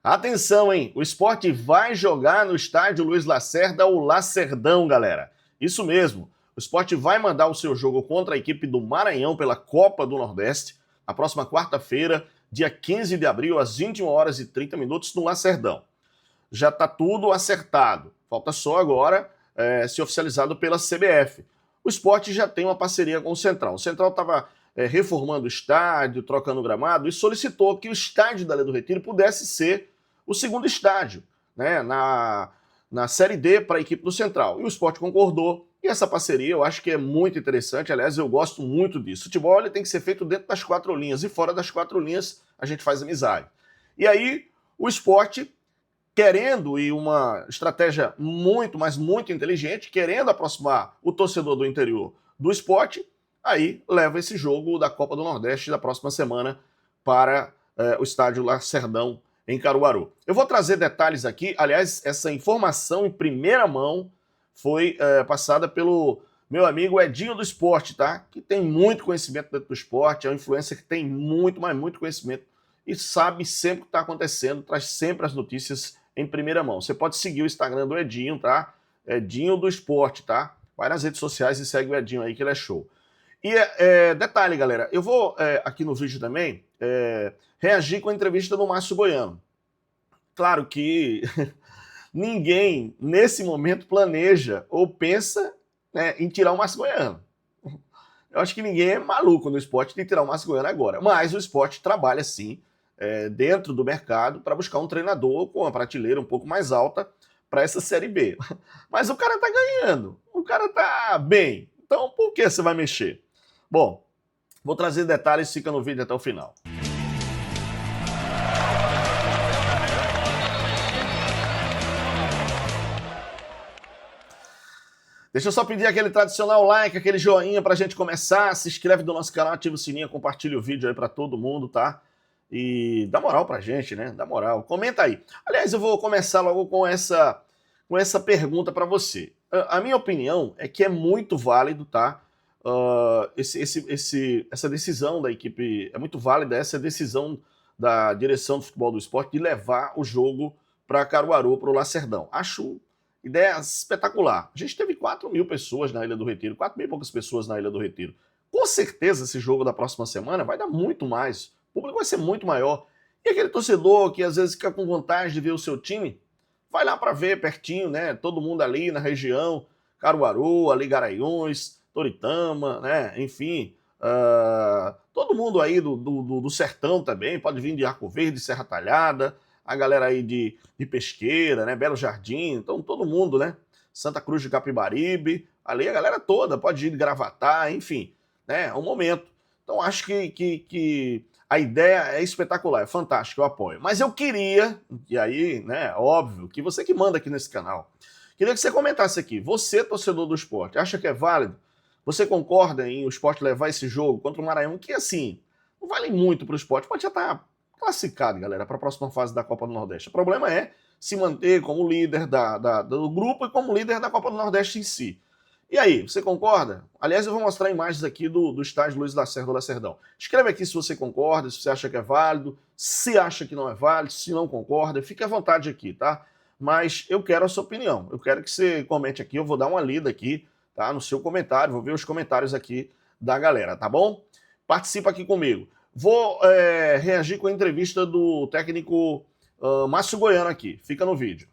Atenção, hein? O Sport vai jogar no estádio Luiz Lacerda, o Lacerdão, galera. Isso mesmo. O Sport vai mandar o seu jogo contra a equipe do Maranhão pela Copa do Nordeste na próxima quarta-feira, dia 15 de abril, às 21 horas e 30 minutos, no Lacerdão. Já está tudo acertado. Falta só agora ser oficializado pela CBF. O Sport já tem uma parceria com o Central. O Central estava reformando o estádio, trocando o gramado, e solicitou que o estádio da Ilha do Retiro pudesse ser o segundo estádio, né, na Série D para a equipe do Central. E o Sport concordou, e essa parceria eu acho que é muito interessante. Aliás, eu gosto muito disso. Futebol ele tem que ser feito dentro das quatro linhas, e fora das quatro linhas a gente faz amizade. E aí o Sport, querendo, e uma estratégia muito, mas muito inteligente, querendo aproximar o torcedor do interior do Sport, aí leva esse jogo da Copa do Nordeste da próxima semana para o estádio Lacerdão, em Caruaru. Eu vou trazer detalhes aqui. Aliás, essa informação em primeira mão foi passada pelo meu amigo Edinho do Esporte, tá? Que tem muito conhecimento dentro do esporte, é um influencer que tem muito, mas muito conhecimento e sabe sempre o que está acontecendo, traz sempre as notícias em primeira mão. Você pode seguir o Instagram do Edinho, tá? Edinho do Esporte, tá? Vai nas redes sociais e segue o Edinho aí, que ele é show. E detalhe, galera, eu vou aqui no vídeo também reagir com a entrevista do Márcio Goiano. Claro que ninguém, nesse momento, planeja ou pensa, né, em tirar o Márcio Goiano. Eu acho que ninguém é maluco no esporte de tirar o Márcio Goiano agora. Mas o esporte trabalha, sim, dentro do mercado para buscar um treinador com uma prateleira um pouco mais alta para essa Série B. Mas o cara tá ganhando, o cara tá bem. Então, por que você vai mexer? Bom, vou trazer detalhes, fica no vídeo até o final. Deixa eu só pedir aquele tradicional like, aquele joinha pra gente começar. Se inscreve no nosso canal, ativa o sininho, compartilha o vídeo aí pra todo mundo, tá? E dá moral pra gente, né? Dá moral. Comenta aí. Aliás, eu vou começar logo com essa pergunta pra você. A minha opinião é que é muito válido, tá? Essa decisão da equipe, é muito válida essa decisão da direção do futebol do esporte de levar o jogo para Caruaru, para o Lacerdão. Acho ideia espetacular. A gente teve 4 mil pessoas na Ilha do Retiro, 4 mil e poucas pessoas na Ilha do Retiro. Com certeza esse jogo da próxima semana vai dar muito mais. O público vai ser muito maior. E aquele torcedor que às vezes fica com vontade de ver o seu time, vai lá para ver pertinho, né? Todo mundo ali na região, Caruaru, ali Garanhuns, Toritama, né? Enfim, todo mundo aí do sertão também, pode vir de Arco Verde, Serra Talhada, a galera aí de Pesqueira, né? Belo Jardim, então todo mundo, né? Santa Cruz de Capibaribe, ali a galera toda, pode ir de Gravatá, enfim, né? É um momento. Então acho que a ideia é espetacular, é fantástica, eu apoio. Mas eu queria, e aí, né, óbvio, que você que manda aqui nesse canal, queria que você comentasse aqui. Você, torcedor do esporte, acha que é válido? Você concorda em o esporte levar esse jogo contra o Maranhão, que assim, não vale muito para o esporte, pode já estar classificado, galera, para a próxima fase da Copa do Nordeste. O problema é se manter como líder do grupo e como líder da Copa do Nordeste em si. E aí, você concorda? Aliás, eu vou mostrar imagens aqui do estádio Luiz Lacerda do Lacerdão. Escreve aqui se você concorda, se você acha que é válido, se acha que não é válido, se não concorda, fique à vontade aqui, tá? Mas eu quero a sua opinião, eu quero que você comente aqui, eu vou dar uma lida aqui, tá? No seu comentário, vou ver os comentários aqui da galera, tá bom? Participa aqui comigo. Vou reagir com a entrevista do técnico Márcio Goiano aqui, fica no vídeo.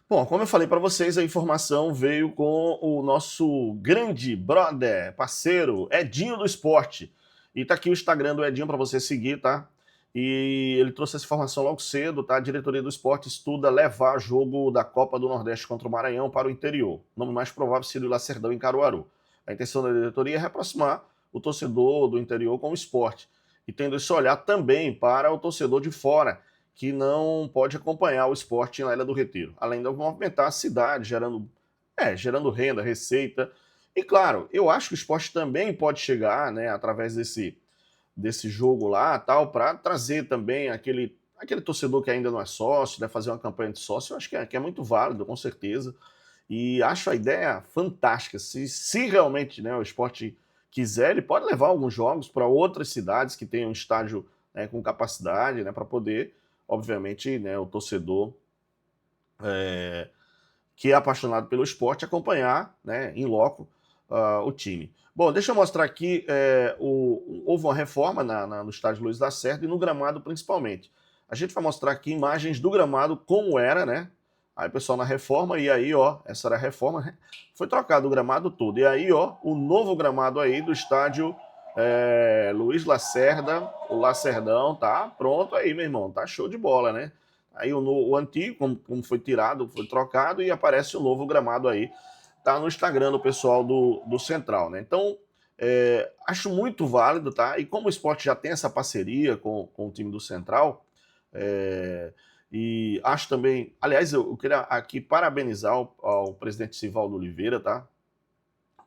Bom, como eu falei para vocês, a informação veio com o nosso grande brother, parceiro, Edinho do Esporte. E tá aqui o Instagram do Edinho para você seguir, tá? E ele trouxe essa informação logo cedo, tá? A diretoria do esporte estuda levar jogo da Copa do Nordeste contra o Maranhão para o interior. O nome mais provável seria o Lacerdão, em Caruaru. A intenção da diretoria é reaproximar o torcedor do interior com o esporte. E tendo esse olhar também para o torcedor de fora, que não pode acompanhar o esporte na Ilha do Retiro, além de movimentar a cidade, gerando renda, receita. E claro, eu acho que o esporte também pode chegar, né, através desse jogo lá, tal, para trazer também aquele torcedor que ainda não é sócio, né, fazer uma campanha de sócio, eu acho que é muito válido, com certeza. E acho a ideia fantástica. Se realmente, né, o esporte quiser, ele pode levar alguns jogos para outras cidades que tenham um estádio, né, com capacidade, né, para poder, obviamente, né, o torcedor que é apaixonado pelo esporte acompanhar, né, em loco, o time. Bom, deixa eu mostrar aqui, houve uma reforma no estádio Luiz Lacerda e no gramado principalmente. A gente vai mostrar aqui imagens do gramado como era, né? Aí o pessoal na reforma, e aí, ó, essa era a reforma, foi trocado o gramado todo. E aí, ó, o novo gramado aí do estádio Luiz Lacerda, o Lacerdão, tá pronto aí, meu irmão, tá show de bola, né? Aí o antigo, como foi tirado, foi trocado e aparece o novo gramado aí. Tá no Instagram do pessoal do Central, né? Então, acho muito válido, tá? E como o esporte já tem essa parceria com o time do Central, e acho também, aliás, eu queria aqui parabenizar ao presidente Sivaldo Oliveira, tá?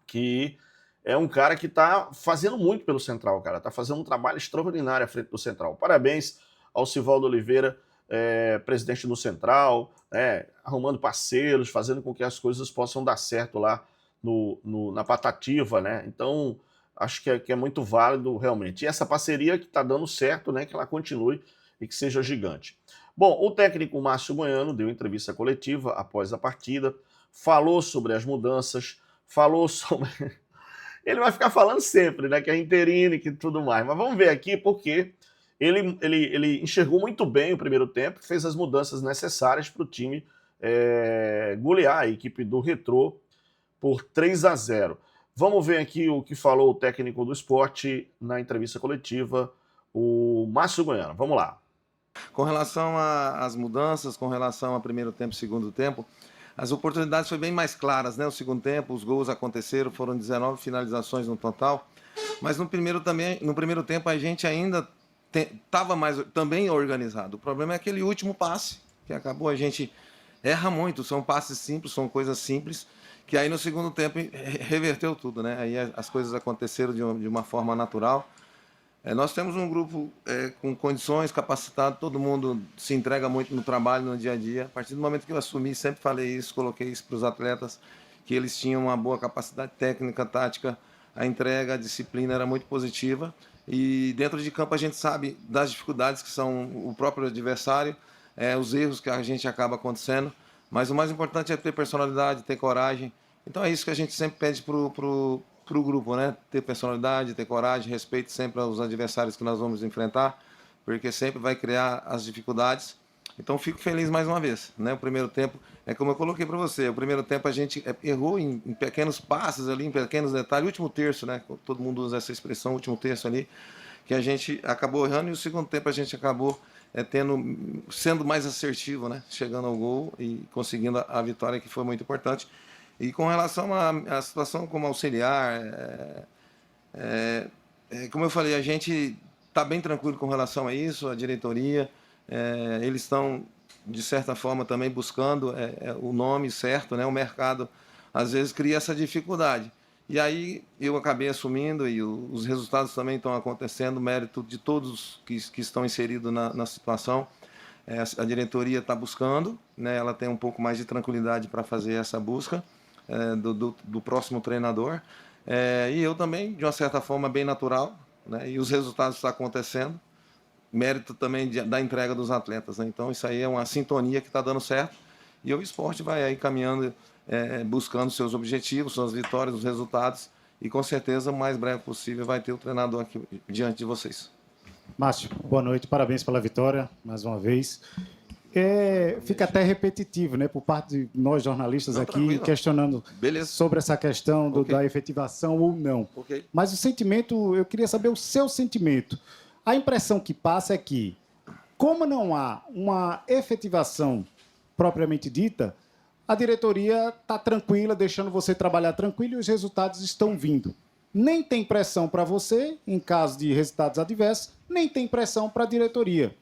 Que é um cara que tá fazendo muito pelo Central, cara. Tá fazendo um trabalho extraordinário à frente do Central. Parabéns ao Sivaldo Oliveira, presidente do Central, arrumando parceiros, fazendo com que as coisas possam dar certo lá na Patativa, né? Então, acho que é muito válido realmente. E essa parceria que está dando certo, né? Que ela continue e que seja gigante. Bom, o técnico Márcio Goiano deu entrevista coletiva após a partida, falou sobre as mudanças, falou sobre... Ele vai ficar falando sempre, né? Que é interino e que tudo mais. Mas vamos ver aqui porque ele enxergou muito bem o primeiro tempo, fez as mudanças necessárias para o time golear a equipe do Retrô por 3-0. Vamos ver aqui o que falou o técnico do esporte na entrevista coletiva, o Márcio Goiano. Vamos lá. Com relação às mudanças, com relação ao primeiro tempo e segundo tempo, as oportunidades foram bem mais claras, né? O segundo tempo, os gols aconteceram, foram 19 finalizações no total, mas no primeiro tempo a gente ainda estava também organizado. O problema é aquele último passe, que acabou, a gente erra muito, são passes simples, são coisas simples, que aí no segundo tempo reverteu tudo, né? Aí as coisas aconteceram de uma forma natural. Nós temos um grupo com condições, capacitado, todo mundo se entrega muito no trabalho, no dia a dia. A partir do momento que eu assumi, sempre falei isso, coloquei isso para os atletas, que eles tinham uma boa capacidade técnica, tática, a entrega, a disciplina era muito positiva. E dentro de campo a gente sabe das dificuldades que são o próprio adversário, os erros que a gente acaba acontecendo, mas o mais importante é ter personalidade, ter coragem. Então é isso que a gente sempre pede para o grupo, né? Ter personalidade, ter coragem, respeito sempre aos adversários que nós vamos enfrentar, porque sempre vai criar as dificuldades. Então fico feliz mais uma vez, né? O primeiro tempo, como eu coloquei para você, o primeiro tempo a gente errou em pequenos passes ali, em pequenos detalhes, o último terço, né? Todo mundo usa essa expressão, o último terço ali, que a gente acabou errando, e o segundo tempo a gente acabou sendo mais assertivo, né? Chegando ao gol e conseguindo a vitória, que foi muito importante. E com relação à situação como auxiliar, como eu falei, a gente está bem tranquilo com relação a isso, a diretoria, eles estão, de certa forma, também buscando o nome certo, né? O mercado, às vezes, cria essa dificuldade. E aí eu acabei assumindo e os resultados também estão acontecendo, mérito de todos que estão inseridos na situação. A diretoria está buscando, né? Ela tem um pouco mais de tranquilidade para fazer essa busca do próximo treinador. E eu também, de uma certa forma, bem natural, né? E os resultados estão acontecendo, mérito também da entrega dos atletas, né? Então isso aí é uma sintonia que está dando certo, e o esporte vai aí caminhando, buscando seus objetivos, suas vitórias, os resultados, e com certeza o mais breve possível vai ter o treinador aqui diante de vocês. Márcio, boa noite, parabéns pela vitória, mais uma vez. Fica até repetitivo, né, por parte de nós jornalistas aqui, tranquilo, questionando sobre essa questão da efetivação ou não. Mas o sentimento, eu queria saber o seu sentimento. A impressão que passa é que, como não há uma efetivação propriamente dita, a diretoria está tranquila, deixando você trabalhar tranquilo, e os resultados estão vindo. Nem tem pressão para você, em caso de resultados adversos, nem tem pressão para a diretoria.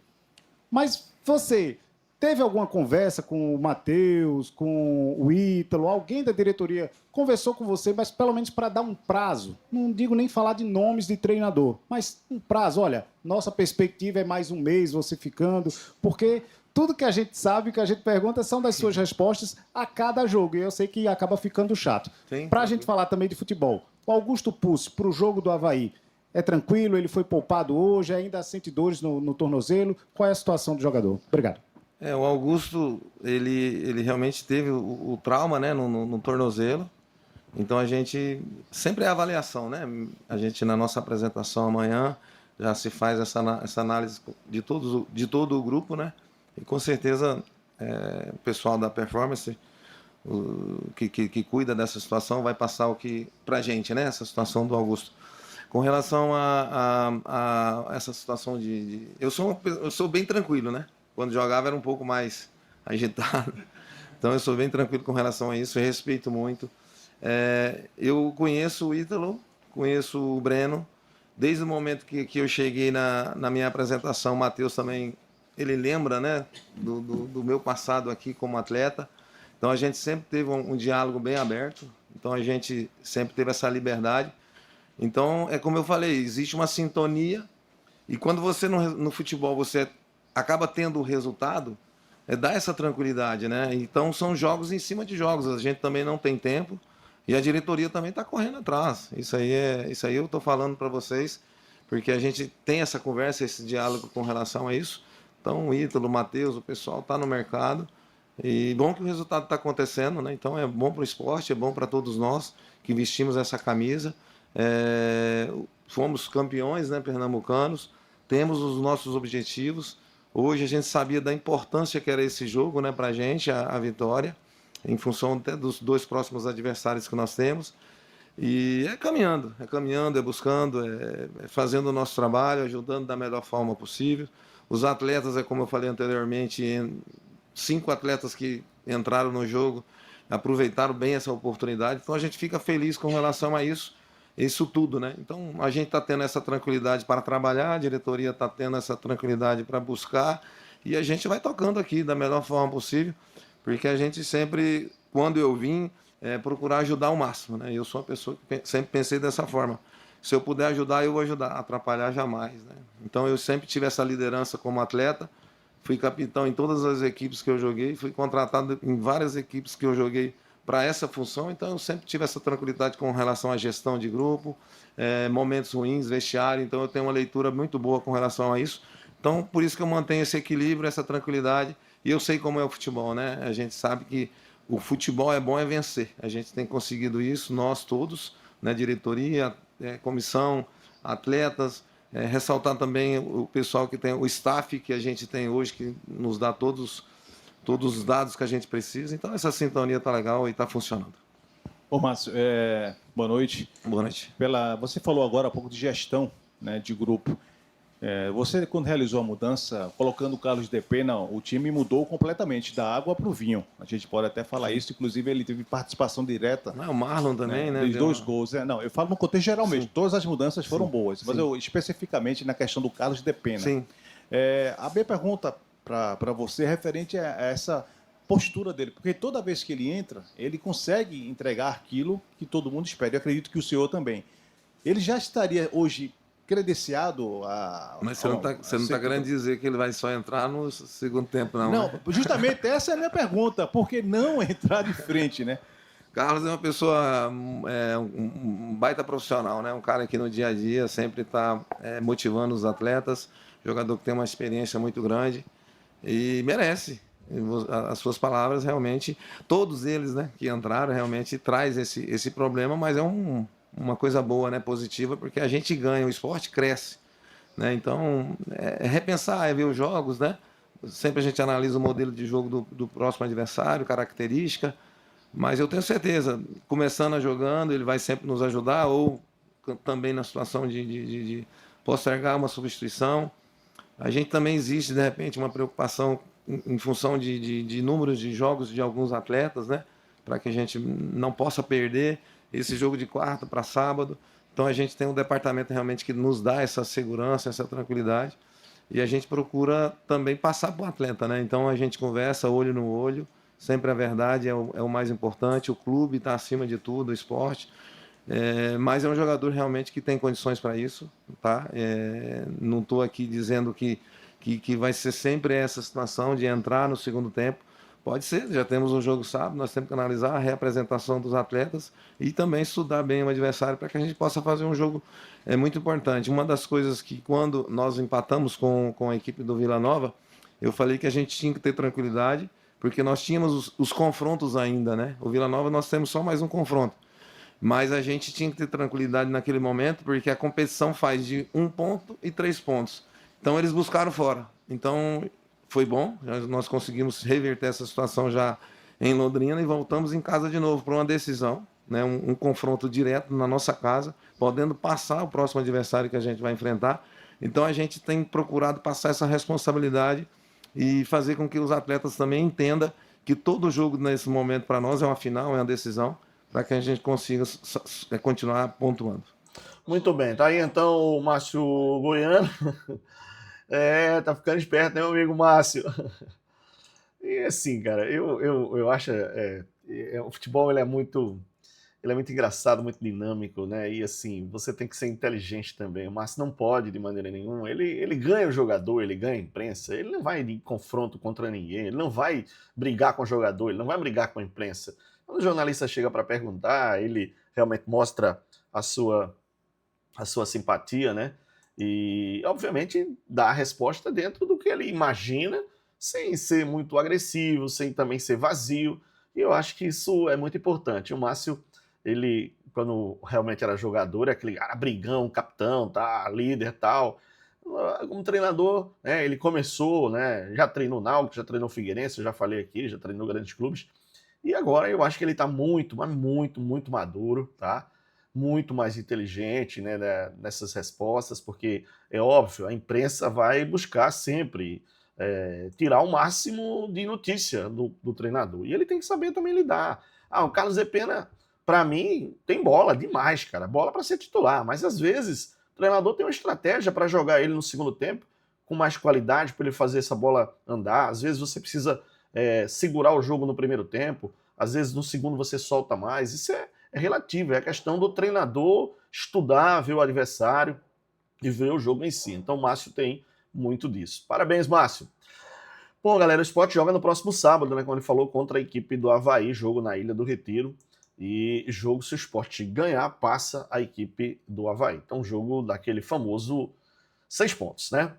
Mas você Teve alguma conversa com o Matheus, com o Ítalo, alguém da diretoria conversou com você, mas pelo menos para dar um prazo? Não digo nem falar de nomes de treinador, mas um prazo. Olha, nossa perspectiva é mais um mês você ficando, porque tudo que a gente sabe, que a gente pergunta, são das suas respostas a cada jogo. E eu sei que acaba ficando chato. Para a gente falar também de futebol, o Augusto Pucci, para o jogo do Avaí, é tranquilo? Ele foi poupado hoje, ainda sente dores no tornozelo? Qual é a situação do jogador? Obrigado. O Augusto, ele realmente teve o trauma, né, no tornozelo. Então a gente sempre é avaliação, né? A gente na nossa apresentação amanhã já se faz essa análise de todo o grupo, né? E com certeza o pessoal da performance que cuida dessa situação vai passar o que pra gente, né? Essa situação do Augusto. Com relação a essa situação eu sou bem tranquilo, né? Quando jogava era um pouco mais agitado. Então eu sou bem tranquilo com relação a isso, eu respeito muito. Eu conheço o Ítalo, conheço o Breno. Desde o momento que eu cheguei na minha apresentação, o Matheus também, ele lembra, né, do meu passado aqui como atleta. Então a gente sempre teve um diálogo bem aberto. Então a gente sempre teve essa liberdade. Então é como eu falei, existe uma sintonia. E quando você no futebol você acaba tendo o resultado, dá essa tranquilidade, né? Então são jogos em cima de jogos, a gente também não tem tempo e a diretoria também está correndo atrás. Isso aí eu estou falando para vocês, porque a gente tem essa conversa, esse diálogo com relação a isso. Então o Ítalo, o Matheus, o pessoal está no mercado e bom que o resultado está acontecendo, né? Então é bom para o esporte, é bom para todos nós que vestimos essa camisa. Fomos campeões, né, pernambucanos, temos os nossos objetivos. Hoje a gente sabia da importância que era esse jogo, né, para a gente, a vitória, em função até dos 2 próximos adversários que nós temos. E é caminhando, é buscando, é fazendo o nosso trabalho, ajudando da melhor forma possível. Os atletas, como eu falei anteriormente, 5 atletas que entraram no jogo, aproveitaram bem essa oportunidade. Então a gente fica feliz com relação a isso tudo, né? Então a gente está tendo essa tranquilidade para trabalhar, a diretoria está tendo essa tranquilidade para buscar e a gente vai tocando aqui da melhor forma possível, porque a gente sempre, quando eu vim, procurar ajudar ao máximo, né? Eu sou uma pessoa que sempre pensei dessa forma. Se eu puder ajudar, eu vou ajudar, atrapalhar jamais, né? Então eu sempre tive essa liderança como atleta, fui capitão em todas as equipes que eu joguei, fui contratado em várias equipes que eu joguei para essa função, então eu sempre tive essa tranquilidade com relação à gestão de grupo, momentos ruins, vestiário, então eu tenho uma leitura muito boa com relação a isso. Então, por isso que eu mantenho esse equilíbrio, essa tranquilidade, e eu sei como é o futebol, né? A gente sabe que o futebol é bom vencer, a gente tem conseguido isso, nós todos, né? Diretoria, comissão, atletas, ressaltar também o pessoal que tem, o staff que a gente tem hoje, que nos dá todos os dados que a gente precisa. Então, essa sintonia está legal e está funcionando. Ô, Márcio, boa noite. Boa noite. Você falou agora há pouco de gestão, né, de grupo. Você, quando realizou a mudança, colocando o Carlos de Pena, o time mudou completamente, da água para o vinho. A gente pode até falar isso, inclusive ele teve participação direta. O Marlon também, né? Dos 2 gols. Não, eu falo no contexto geral mesmo, todas as mudanças foram boas, mas eu especificamente na questão do Carlos de Pena. Sim. A minha pergunta para você é referente a essa postura dele, porque toda vez que ele entra, ele consegue entregar aquilo que todo mundo espera. Eu acredito que o senhor também. Ele já estaria hoje credenciado a... Mas você não está querendo dizer que ele vai só entrar no segundo tempo, não? Não, justamente essa é a minha pergunta. Por que não entrar de frente, né? Carlos é uma pessoa, um baita profissional, né? Um cara que no dia a dia sempre está motivando os atletas, jogador que tem uma experiência muito grande e merece. As suas palavras realmente, todos eles, né, que entraram, realmente traz esse problema, mas é uma coisa boa, né, positiva, porque a gente ganha, o esporte cresce, né? Então repensar, ver os jogos, né? Sempre a gente analisa o modelo de jogo do próximo adversário, característica, mas eu tenho certeza, começando a jogando, ele vai sempre nos ajudar, ou também na situação de postergar uma substituição. A gente também existe, de repente, uma preocupação em função de números de jogos de alguns atletas, né? Para que a gente não possa perder esse jogo de quarta para sábado. Então a gente tem um departamento realmente que nos dá essa segurança, essa tranquilidade. e a gente procura também passar para o atleta, né? Então a gente conversa olho no olho, sempre a verdade é o mais importante, o clube está acima de tudo, o esporte, mas é um jogador realmente que tem condições para isso, tá? Não estou aqui dizendo que vai ser sempre essa situação de entrar no segundo tempo. Pode ser, já temos um jogo sábado, nós temos que analisar a reapresentação dos atletas e também estudar bem o adversário para que a gente possa fazer um jogo muito importante. Uma das coisas que quando nós empatamos com a equipe do Vila Nova, eu falei que a gente tinha que ter tranquilidade, porque nós tínhamos os confrontos ainda, né? O Vila Nova nós temos só mais um confronto. Mas a gente tinha que ter tranquilidade naquele momento, porque a competição faz de 1 ponto e 3 pontos. Então eles buscaram fora. Então foi bom, nós conseguimos reverter essa situação já em Londrina e voltamos em casa de novo para uma decisão, né? Um confronto direto na nossa casa, podendo passar o próximo adversário que a gente vai enfrentar. Então a gente tem procurado passar essa responsabilidade e fazer com que os atletas também entendam que todo jogo nesse momento para nós é uma final, é uma decisão, para que a gente consiga continuar pontuando. Muito bem, tá aí então o Márcio Goiano. Tá ficando esperto, né, meu amigo Márcio? E assim, cara, eu acho o futebol ele é muito engraçado, muito dinâmico, né? E assim, você tem que ser inteligente também. O Márcio não pode de maneira nenhuma. Ele ganha o jogador, ele ganha a imprensa. Ele não vai em confronto contra ninguém. Ele não vai brigar com o jogador. Ele não vai brigar com a imprensa. Quando o jornalista chega para perguntar, ele realmente mostra a sua simpatia, né? E, obviamente, dá a resposta dentro do que ele imagina, sem ser muito agressivo, sem também ser vazio. E eu acho que isso é muito importante. O Márcio, ele, quando realmente era jogador, é aquele cara brigão, capitão, tá, líder tal. Como treinador, né, ele começou, né, já treinou Náutico, já treinou Figueirense, eu já falei aqui, já treinou grandes clubes. E agora eu acho que ele está muito, mas muito, muito maduro, tá? Muito mais inteligente, né, nessas respostas, porque é óbvio, a imprensa vai buscar sempre tirar o máximo de notícia do treinador. E ele tem que saber também lidar. O Carlos Zepena, para mim, tem bola demais, cara. Bola para ser titular, mas às vezes o treinador tem uma estratégia para jogar ele no segundo tempo com mais qualidade, para ele fazer essa bola andar. Às vezes você precisa segurar o jogo no primeiro tempo, às vezes no segundo você solta mais. Isso é relativo, é a questão do treinador estudar, ver o adversário e ver o jogo em si. Então o Márcio tem muito disso. Parabéns, Márcio. Bom, galera, o Sport joga no próximo sábado, né? Como ele falou, contra a equipe do Avaí, jogo na Ilha do Retiro. E jogo, se o Sport ganhar, passa a equipe do Avaí. Então, jogo daquele famoso 6 pontos, né?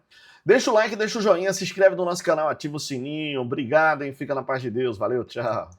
Deixa o like, deixa o joinha, se inscreve no nosso canal, ativa o sininho. Obrigado, hein? Fica na paz de Deus. Valeu, tchau.